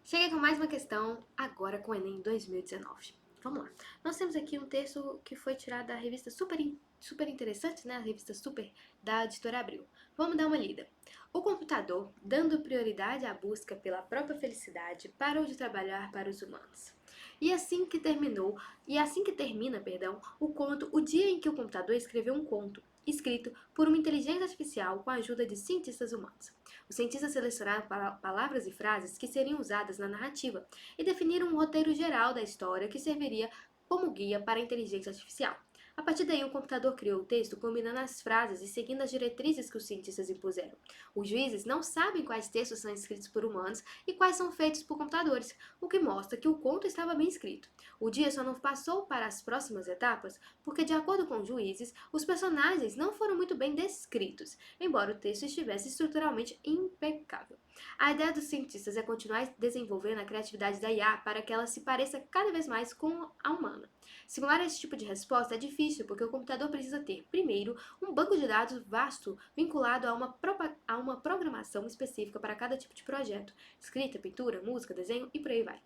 Cheguei com mais uma questão, agora com o Enem 2019. Vamos lá. Nós temos aqui um texto que foi tirado da revista super interessante, né? A revista Super da Editora Abril. Vamos dar uma lida. O computador, dando prioridade à busca pela própria felicidade, parou de trabalhar para os humanos. E assim que termina, o conto O Dia em que o Computador Escreveu um Conto, escrito por uma inteligência artificial com a ajuda de cientistas humanos. Os cientistas selecionaram palavras e frases que seriam usadas na narrativa e definiram um roteiro geral da história que serviria como guia para a inteligência artificial. A partir daí, o computador criou o texto combinando as frases e seguindo as diretrizes que os cientistas impuseram. Os juízes não sabem quais textos são escritos por humanos e quais são feitos por computadores, o que mostra que o conto estava bem escrito. O dia só não passou para as próximas etapas porque, de acordo com os juízes, os personagens não foram muito bem descritos, embora o texto estivesse estruturalmente impecável. A ideia dos cientistas é continuar desenvolvendo a criatividade da IA para que ela se pareça cada vez mais com a humana. Simular esse tipo de resposta é difícil porque o computador precisa ter, primeiro, um banco de dados vasto vinculado a uma programação específica para cada tipo de projeto: escrita, pintura, música, desenho e por aí vai.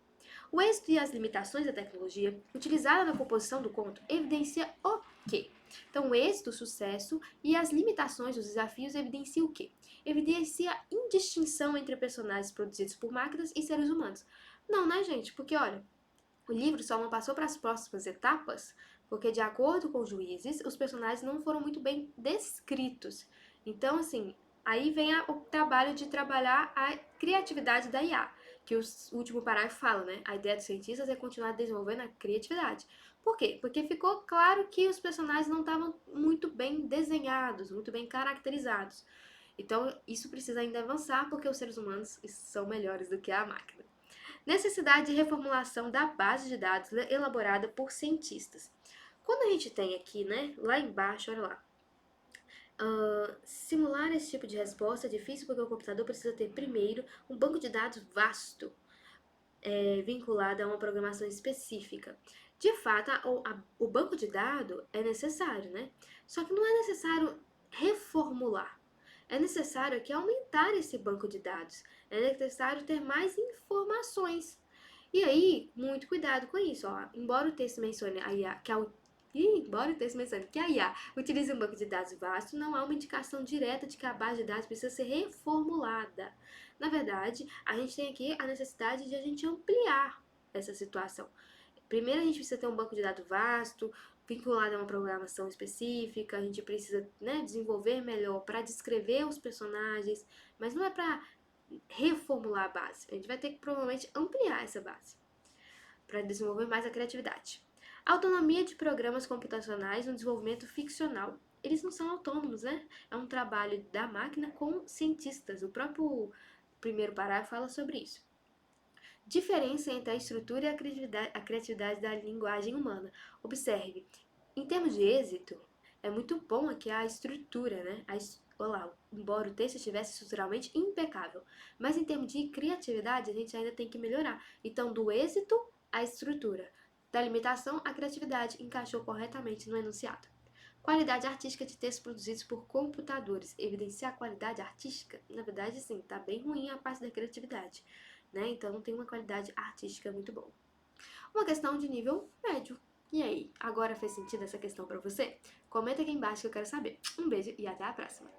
O êxito e as limitações da tecnologia utilizada na composição do conto evidencia o quê? Então, o êxito, o sucesso e as limitações, os desafios evidenciam o quê? Evidencia a indistinção entre personagens produzidos por máquinas e seres humanos. Não, né, gente? Porque, olha, o livro só não passou para as próximas etapas porque, de acordo com os juízes, os personagens não foram muito bem descritos. Então, assim, aí vem o trabalho de trabalhar a criatividade da IA, que o último parágrafo fala, né? A ideia dos cientistas é continuar desenvolvendo a criatividade. Por quê? Porque ficou claro que os personagens não estavam muito bem desenhados, muito bem caracterizados. Então, isso precisa ainda avançar porque os seres humanos são melhores do que a máquina. Necessidade de reformulação da base de dados elaborada por cientistas. Quando a gente tem aqui, né, lá embaixo, olha lá, simular esse tipo de resposta é difícil porque o computador precisa ter, primeiro, um banco de dados vasto, vinculado a uma programação específica. De fato, o banco de dados é necessário, né? Só que não é necessário reformular. É necessário aqui aumentar esse banco de dados. É necessário ter mais informações. E aí, muito cuidado com isso. Ó. Embora o texto mencione a IA, que a IA utilize um banco de dados vasto, não há uma indicação direta de que a base de dados precisa ser reformulada. Na verdade, a gente tem aqui a necessidade de a gente ampliar essa situação. Primeiro, a gente precisa ter um banco de dados vasto, vinculado a uma programação específica, a gente precisa, né, desenvolver melhor para descrever os personagens, mas não é para reformular a base. A gente vai ter que provavelmente ampliar essa base para desenvolver mais a criatividade. Autonomia de programas computacionais no desenvolvimento ficcional. Eles não são autônomos, né? É um trabalho da máquina com cientistas. O próprio primeiro parágrafo fala sobre isso. Diferença entre a estrutura e a criatividade da linguagem humana. Observe, em termos de êxito, é muito bom aqui a estrutura, né? Olá, embora o texto estivesse estruturalmente impecável, mas em termos de criatividade a gente ainda tem que melhorar. Então, do êxito à estrutura, da limitação à criatividade, encaixou corretamente no enunciado. Qualidade artística de textos produzidos por computadores. Evidenciar a qualidade artística? Na verdade, sim, tá bem ruim a parte da criatividade, né? Então não tem uma qualidade artística muito boa. Uma questão de nível médio. E aí, agora fez sentido essa questão para você? Comenta aqui embaixo que eu quero saber. Um beijo e até a próxima!